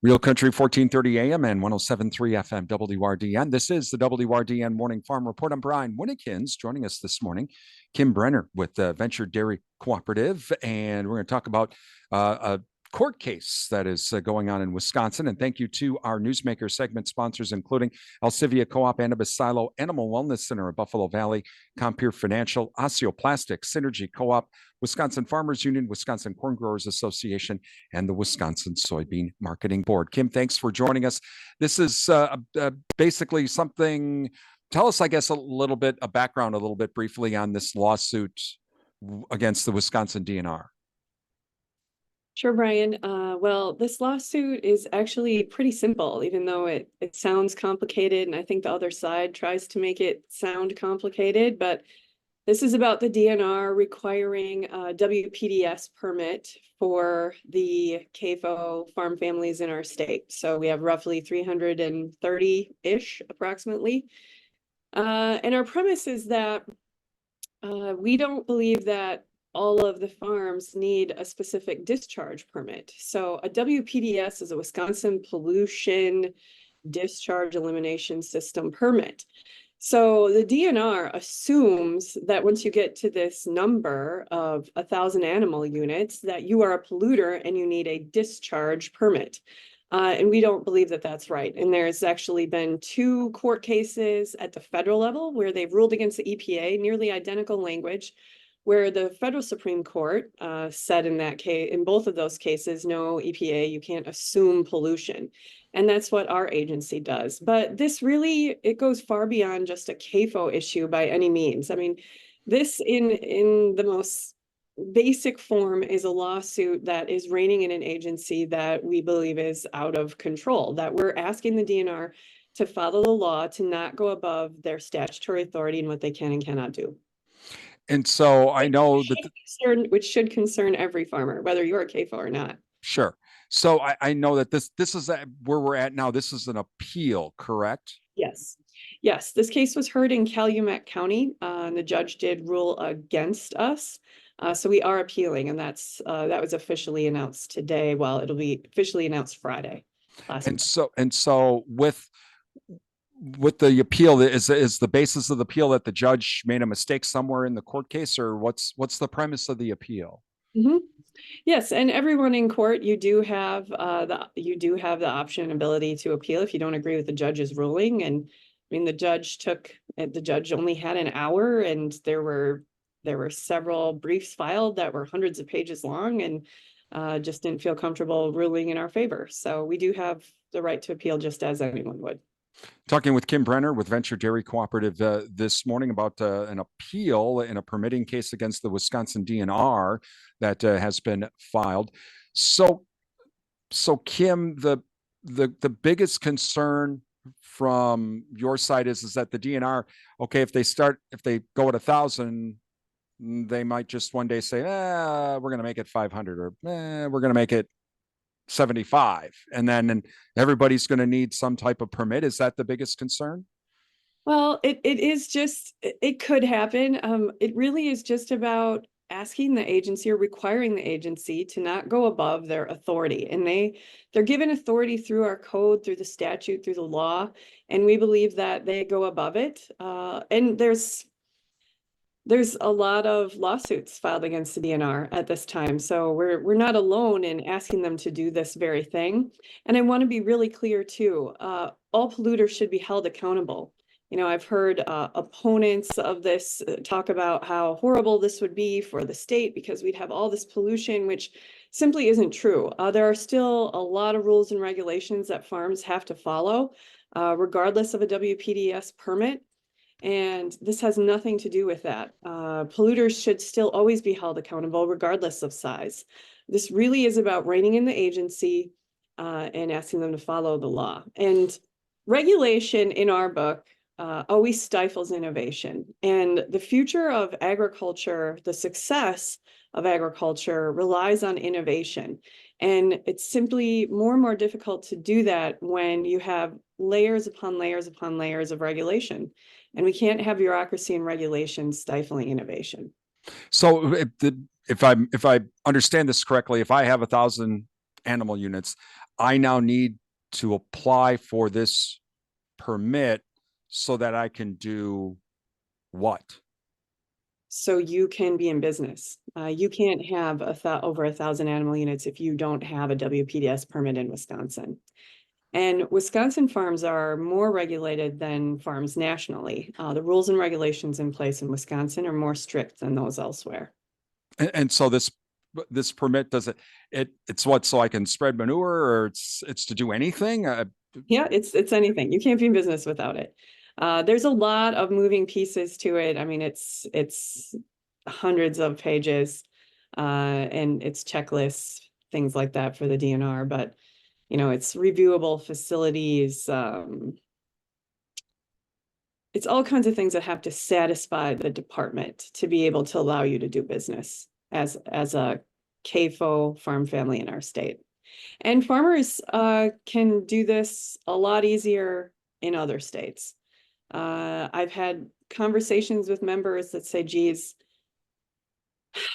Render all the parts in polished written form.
Real Country 1430 AM and 107.3 FM WRDN. This is the WRDN Morning Farm Report. I'm Brian Winnikins. Joining us this morning, Kim Bremmer with Venture Dairy Cooperative. And we're going to talk about a court case that is going on in Wisconsin. And thank you to our Newsmaker segment sponsors, including Alcivia Co-op, Annabis Silo, Animal Wellness Center of Buffalo Valley, Compeer Financial, Osteoplastic, Synergy Co-op, Wisconsin Farmers Union, Wisconsin Corn Growers Association, and the Wisconsin Soybean Marketing Board. Kim, thanks for joining us. This is basically something, tell us, I guess, a little bit, a background, a little bit briefly on this lawsuit against the Wisconsin DNR. Sure, Brian. Well, this lawsuit is actually pretty simple, even though it sounds complicated, and I think the other side tries to make it sound complicated, but this is about the DNR requiring a WPDS permit for the CAFO farm families in our state. So we have roughly 330-ish approximately. And our premise is that we don't believe that all of the farms need a specific discharge permit. So a WPDS is a Wisconsin Pollution Discharge Elimination System permit. So the DNR assumes that once you get to this number of 1,000 animal units, that you are a polluter and you need a discharge permit. And we don't believe that that's right. And there's actually been 2 court cases at the federal level where they've ruled against the EPA, nearly identical language, where the federal Supreme Court said in that case, in both of those cases, no, EPA, you can't assume pollution. And that's what our agency does. But this really, it goes far beyond just a CAFO issue by any means. I mean, this in the most basic form is a lawsuit that is reigning in an agency that we believe is out of control, that we're asking the DNR to follow the law, to not go above their statutory authority and what they can and cannot do. And so I know that which should concern every farmer, whether you're a CAFO or not. Sure. So I know that this is where we're at now. This is an appeal, correct? Yes. Yes. This case was heard in Calumet County, and the judge did rule against us. So we are appealing, and that was officially announced today. Well, it'll be officially announced Friday. And so with the appeal, is the basis of the appeal that the judge made a mistake somewhere in the court case, or what's the premise of the appeal? Mm-hmm. Yes, and everyone in court, you do have the option and ability to appeal if you don't agree with the judge's ruling. And I mean, the judge only had an hour, and there were several briefs filed that were hundreds of pages long, and just didn't feel comfortable ruling in our favor. So we do have the right to appeal just as anyone would. Talking with Kim Bremmer with Venture Dairy Cooperative this morning about an appeal in a permitting case against the Wisconsin DNR that has been filed. So Kim, the biggest concern from your side is that the DNR, okay, if they go at 1,000, they might just one day say, we're going to make it 500, or we're going to make it 75, and then everybody's going to need some type of permit. Is that the biggest concern? Well, it could happen. It really is just about asking the agency or requiring the agency to not go above their authority. And they're given authority through our code, through the statute, through the law, and we believe that they go above it. And there's a lot of lawsuits filed against the DNR at this time. So we're not alone in asking them to do this very thing. And I want to be really clear too, all polluters should be held accountable. You know, I've heard opponents of this talk about how horrible this would be for the state because we'd have all this pollution, which simply isn't true. There are still a lot of rules and regulations that farms have to follow, regardless of a WPDS permit. And this has nothing to do with that. Polluters should still always be held accountable, regardless of size. This really is about reining in the agency and asking them to follow the law. And regulation in our book always stifles innovation. And the future of agriculture, the success of agriculture relies on innovation. And it's simply more and more difficult to do that when you have layers upon layers upon layers of regulation. And we can't have bureaucracy and regulation stifling innovation. So if I understand this correctly, if I have 1,000 animal units. I now need to apply for this permit so that I can do what? So you can be in business. You can't have over 1,000 animal units if you don't have a WPDS permit in Wisconsin. And Wisconsin farms are more regulated than farms nationally. The rules and regulations in place in Wisconsin are more strict than those elsewhere. And so this permit does it's what, so I can spread manure, or it's to do anything? Yeah, it's anything. You can't be in business without it. There's a lot of moving pieces to it. I mean, it's hundreds of pages, and it's checklists, things like that for the DNR. But it's reviewable facilities. It's all kinds of things that have to satisfy the department to be able to allow you to do business as a CAFO farm family in our state. And farmers can do this a lot easier in other states. I've had conversations with members that say, geez,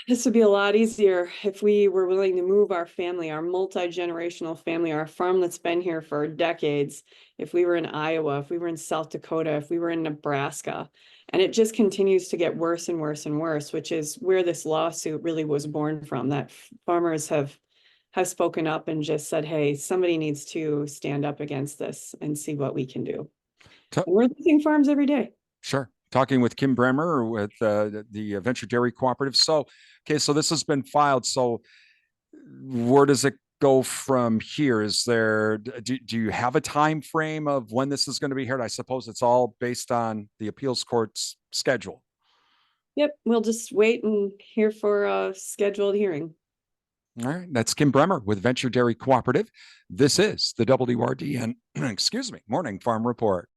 this would be a lot easier if we were willing to move our family, our multi-generational family, our farm that's been here for decades. If we were in Iowa, if we were in South Dakota, if we were in Nebraska. And it just continues to get worse and worse and worse, which is where this lawsuit really was born from, that farmers have spoken up and just said, hey, somebody needs to stand up against this and see what we can do. And we're losing farms every day. Sure. Talking with Kim Bremmer with the Venture Dairy Cooperative. So, okay, so this has been filed. So where does it go from here? Is there, do you have a time frame of when this is going to be heard? I suppose it's all based on the appeals court's schedule. Yep, we'll just wait and hear for a scheduled hearing. All right, that's Kim Bremmer with Venture Dairy Cooperative. This is the WRDN, excuse me, Morning Farm Report.